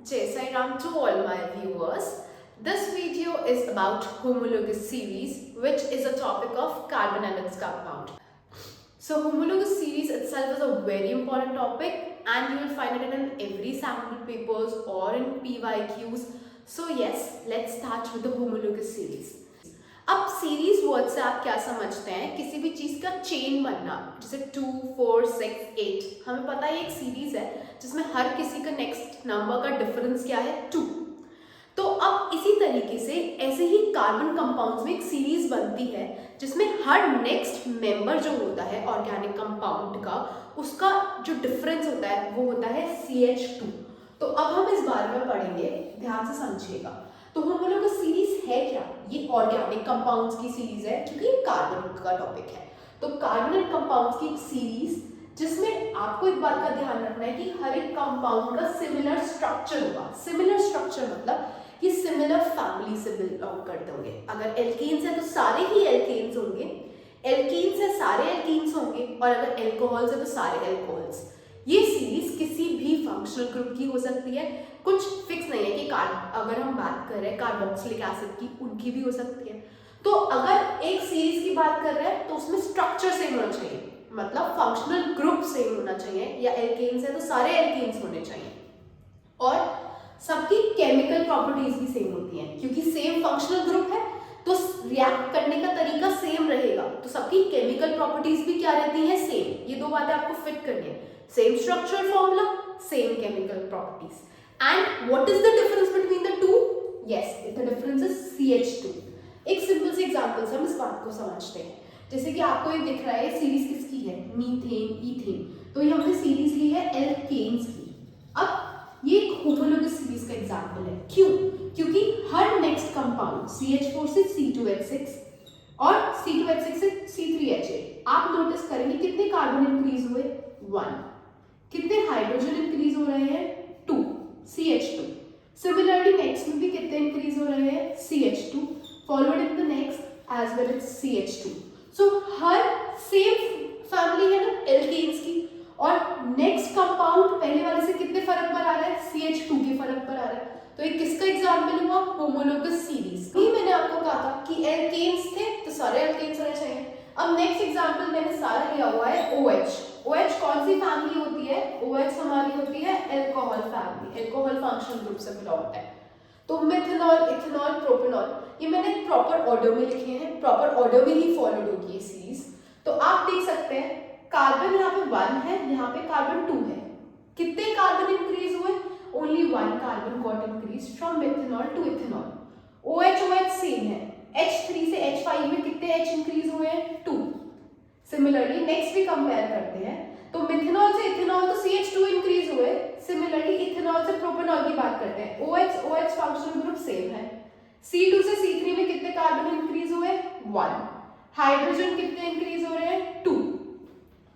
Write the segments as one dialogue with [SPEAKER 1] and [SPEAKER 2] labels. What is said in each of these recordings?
[SPEAKER 1] Jai Sai Ram to all my viewers. This video is about homologous series, which is a topic of carbon and its compound. So homologous series itself is a very important topic and you will find it in every sample papers or in PYQs. So yes, let's start with the homologous series. अब series word से आप क्या समझते हैं? किसी भी चीज का चेन बनना, जैसे 2, 4, 6, 8, हमें पता है एक सीरीज है जिसमें हर किसी का नेक्स्ट नंबर का डिफरेंस क्या है? 2। तो अब इसी तरीके से ऐसे ही कार्बन कंपाउंड्स में एक सीरीज बनती है जिसमें हर नेक्स्ट मेंबर जो होता है ऑर्गेनिक कंपाउंड का, उसका जो डिफरेंस होता है वो होता है CH2। तो अब हम इस बारे में पढ़ेंगे, ध्यान से समझिएगा। तो होमोलोगस सीरीज है क्या? ये ऑर्गेनिक कंपाउंड्स की सीरीज है, क्योंकि कार्बन का टॉपिक है। तो कार्बन एंड कंपाउंड्स की एक सीरीज जिसमें आपको एक बात का ध्यान रखना है कि हर एक कंपाउंड का सिमिलर स्ट्रक्चर होगा। सिमिलर स्ट्रक्चर मतलब ये सिमिलर फैमिली से बिलोंग करते होंगे। अगर एल्केन्स है तो सारे ही एल्केन्स होंगे, एल्कीन्स है सारे एल्कीन्स होंगे, और अगर एल्कोहल्स है तो सारे एल्कोहल्स। ये सीरीज किसी भी फंक्शनल ग्रुप की हो सकती है, कुछ फिक्स नहीं है कि अगर हम बात कर रहे हैं कार्बोक्सिलिक एसिड की, उनकी भी हो सकती है। तो अगर एक सीरीज की बात कर रहे हैं तो उसमें स्ट्रक्चर सेम होना चाहिए, मतलब फंक्शनल ग्रुप सेम होना चाहिए, या एल्केन्स है तो सारे एल्केन्स होने चाहिए, और सबकी केमिकल प्रॉपर्टीज भी सेम होती हैं, क्योंकि सेम फंक्शनल ग्रुप है तो रिएक्ट करने का तरीका सेम रहेगा, तो सबकी केमिकल प्रॉपर्टीज भी क्या रहती हैं? सेम। ये दो बातें आपको फिट करनी है, same structural formula, same chemical properties. And what is the difference between the two? Yes, the difference is CH2. एक सिंपल से एग्जांपल से हम इस बात को समझते हैं। जैसे कि आपको ये दिख रहा है सीरीज किसकी है? Methane, ethane. तो ये हमने सीरीज ली है एल्केन्स की। अब ये एक होमोलोगस सीरीज का एग्जांपल है। क्यों? क्योंकि हर नेक्स्ट कंपाउंड CH4 से C2H6 और C2H6 से C3H8, आप नोटिस करेंगे कितने कार्बन इंक्रीज हुए? 1। कितने हाइड्रोजन इंक्रीज हो रहे हैं? 2, CH2। सिमिलरली नेक्स्ट में भी कितने इंक्रीज हो रहे हैं? CH2, followed in the next as well as CH2। So हर सेम फैमिली है ना एल्केन्स की, और नेक्स्ट कंपाउंड पहले वाले से कितने फर्क पर आ रहा है? CH2 के फर्क पर आ रहा है। तो ये किसका एग्जाम्पल हुआ? Homologous series. ये मैंने आपको कहा था कि एल्केन्स थे तो सारे एल्केन्स होने चाहिए। अब नेक्स्ट एग्जाम्पल मैंने सारा लिया हुआ है OH। OH कौन सी फैमिली होती है? OH हमारी होती है alcohol family, alcohol functional group से बिलोंग है। तो मिथेनॉल, इथेनॉल, प्रोपेनॉल, ये मैंने प्रॉपर ऑर्डर में लिखे हैं, प्रॉपर ऑर्डर में ही फॉलोड होगी ये सीरीज। तो आप देख सकते हैं कार्बन यहाँ पे 1 है, यहाँ पे कार्बन 2 है। कितने कार्बन इंक्रीज हुए? Only 1 carbon got increase from methanol to ethanol. OH same है, H3 से H5 में कितने H इंक्रीज हुए हैं? 2। सिमिलरली नेक्स्ट भी कंपेयर करते हैं, तो मिथेनॉल से इथेनॉल तो CH2 इंक्रीज हुए। सिमिलरली इथेनॉल से प्रोपेनॉल की बात करते हैं, OH फंक्शनल ग्रुप सेम है। C2 से C3 में कितने कार्बन इंक्रीज हुए? 1। हाइड्रोजन कितने इंक्रीज हो रहे हैं? 2।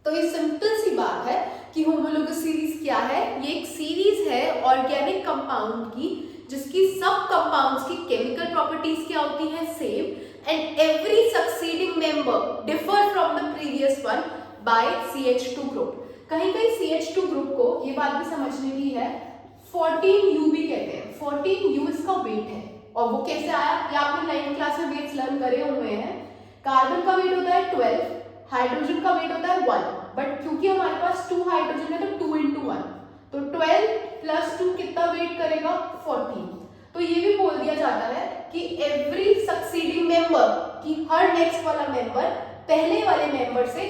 [SPEAKER 1] तो ये सिंपल सी बात है कि होमोलोगस सीरीज क्या है? ये एक सीरीज है ऑर्गेनिक कंपाउंड की, जिसकी सब कंपाउंड्स की केमिकल प्रॉपर्टीज क्या होती हैं? Same, and every succeeding member differ from the previous one by CH2 group। कहीं कहीं CH2 ग्रुप को ये बात भी समझने की है, 14U भी कहते हैं। 14U इसका वेट है, और वो कैसे आया? ये आपने 9th क्लास में वेट्स लर्न करे हुए हैं। कार्बन का वेट होता है 12, हाइड्रोजन का वेट होता है 1, बट क्योंकि हमारे पास 2 हाइड्रोजन है तो 2 into 1, तो 12 + 2 कितना वेट करेगा? 14। तो ये भी बोल दिया जाता है कि एवरी सक्सीडिंग मेंबर, कि हर नेक्स्ट वाला मेंबर पहले वाले मेंबर से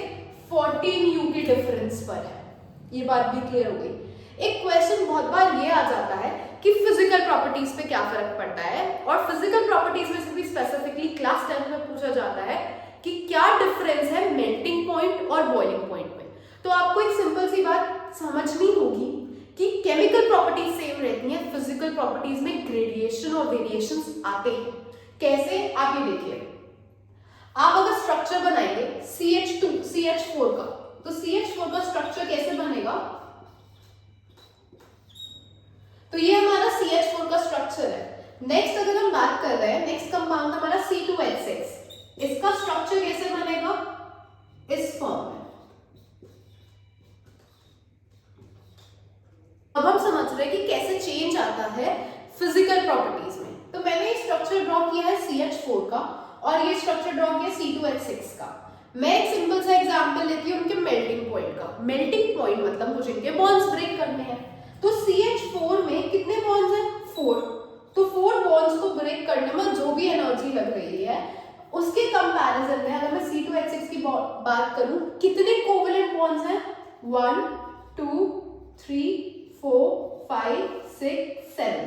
[SPEAKER 1] 14U के डिफरेंस पर है। ये बात भी क्लियर हो गई। एक क्वेश्चन बहुत बार ये आ जाता है कि फिजिकल प्रॉपर्टीज पे क्या फर्क पड़ता है, और फिजिकल प्रॉपर्टीज में से भी स्पेसिफिकली क्लास 10 में पूछा जाता है कि क्या डिफरेंस है मेल्टिंग पॉइंट और बॉइलिंग पॉइंट में। तो आपको एक सिंपल सी बात समझनी होगी कि केमिकल प्रॉपर्टीज सेम रहती हैं, फिजिकल प्रॉपर्टीज में ग्रेडिएशन और वेरिएशंस आते हैं। कैसे? आप ये देखिए, आप अगर स्ट्रक्चर बनाएंगे CH2 CH4 का, तो CH4 का स्ट्रक्चर कैसे बनेगा? तो ये हमारा CH4 का स्ट्रक्चर है। नेक्स्ट अगर हम बात कर रहे हैं, नेक्स्ट कंपाउंड हमारा C2H6, इसका स्ट्रक्चर कैसे बनेगा? इस फॉर्म में। अब हम समझ रहे हैं कि कैसे चेंज आता है फिजिकल प्रॉपर्टीज में। तो मैंने स्ट्रक्चर ड्रॉ किया है CH4 का और ये स्ट्रक्चर ड्रॉ किया C2H6 का। मैं एक सिंपल सा एग्जांपल लेती हूँ उनके मेल्टिंग पॉइंट का। मेल्टिंग पॉइंट मतलब मुझे इनके बॉन्ड्स ब्रेक करने हैं। तो CH4 में कितने बॉन्ड्स हैं? 4। तो 4 बॉन्ड्स को ब्रेक करने में जो भी एनर्जी लग रही है उसके कंपैरिजन में अगर मैं C2H6 की बात करूं, कितने कोवेलेंट बॉन्ड्स हैं? 1 2 3 4 5 6 7।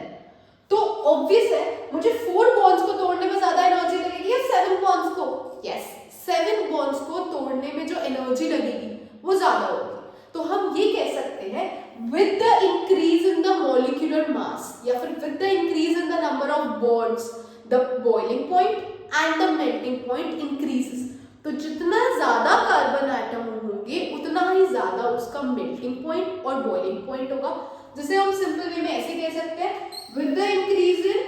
[SPEAKER 1] तो ऑब्वियस है मुझे 4 बॉन्ड्स को तोड़ने में ज्यादा एनर्जी लगेगी या 7 बॉन्ड्स को? यस, 7 बॉन्ड्स को तोड़ने में जो एनर्जी लगेगी वो ज्यादा होगी। तो हम ये कह सकते हैं with the increase in the molecular mass या फिर with the increase in the number of bonds the boiling point and the melting point increases। तो जितना ज्यादा कार्बन एटम होंगे उतना ही ज्यादा उसका मेल्टिंग पॉइंट और बॉइलिंग पॉइंट होगा, जिसे हम सिंपल वे में ऐसे कह सकते हैं with the increase in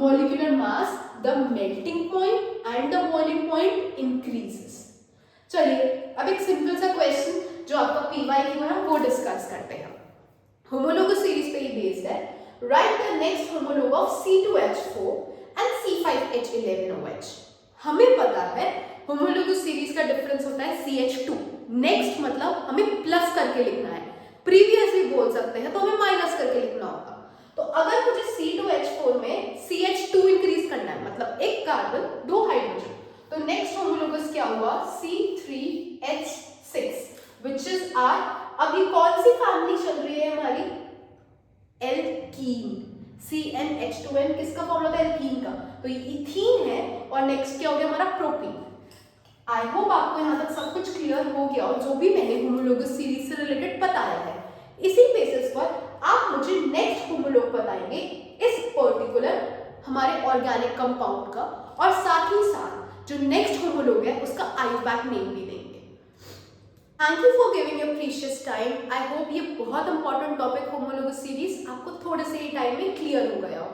[SPEAKER 1] molecular mass the melting point and the boiling point increases। चलिए अब एक सिंपल सा क्वेश्चन जो आपका PYQ है वो डिस्कस करते हैं। होमोलोगस सीरीज पे ही बेस्ड है। Right the next homologue of C2H4 and C5H11OH। हमें पता है होमोलोगस सीरीज का डिफरेंस होता है CH2। नेक्स्ट मतलब हमें प्लस करके लिखना है, प्रीवियस भी बोल सकते हैं तो हमें माइनस करके लिखना होगा। तो अगर मुझे C2H4 में CH2 इंक्रीज करना है मतलब एक कार्बन 2 हाइड्रोजन, तो नेक्स्ट होमोलोगस क्या हुआ? C3H6 which is our, अभी कौन सी फैमिली चल रही है हमारी? एल्कीन। CnH2n किसका फॉर्मूला था? एल्कीन का। तो ये इथीन है और नेक्स्ट क्या हो गया हमारा? प्रोपीन। आई होप आपको यहाँ तक सब कुछ क्लियर हो गया और जो भी मैंने होमोलोगस सीरीज से रिलेटेड बताया है इसी बेसिस पर आप मुझे नेक्स्ट होमोलोग बताएंगे इस पर्टिकुलर हमारे ऑर्गेनिक कंपाउंड का, और साथ ही साथ जो नेक्स्ट होमोलोग है उसका आईयूपैक नेम भी देंगे। Thank you for giving your precious time. I hope ये बहुत इंपॉर्टेंट टॉपिक होमोलोगस सीरीज आपको थोड़े से ही टाइम में क्लियर हो गया हो।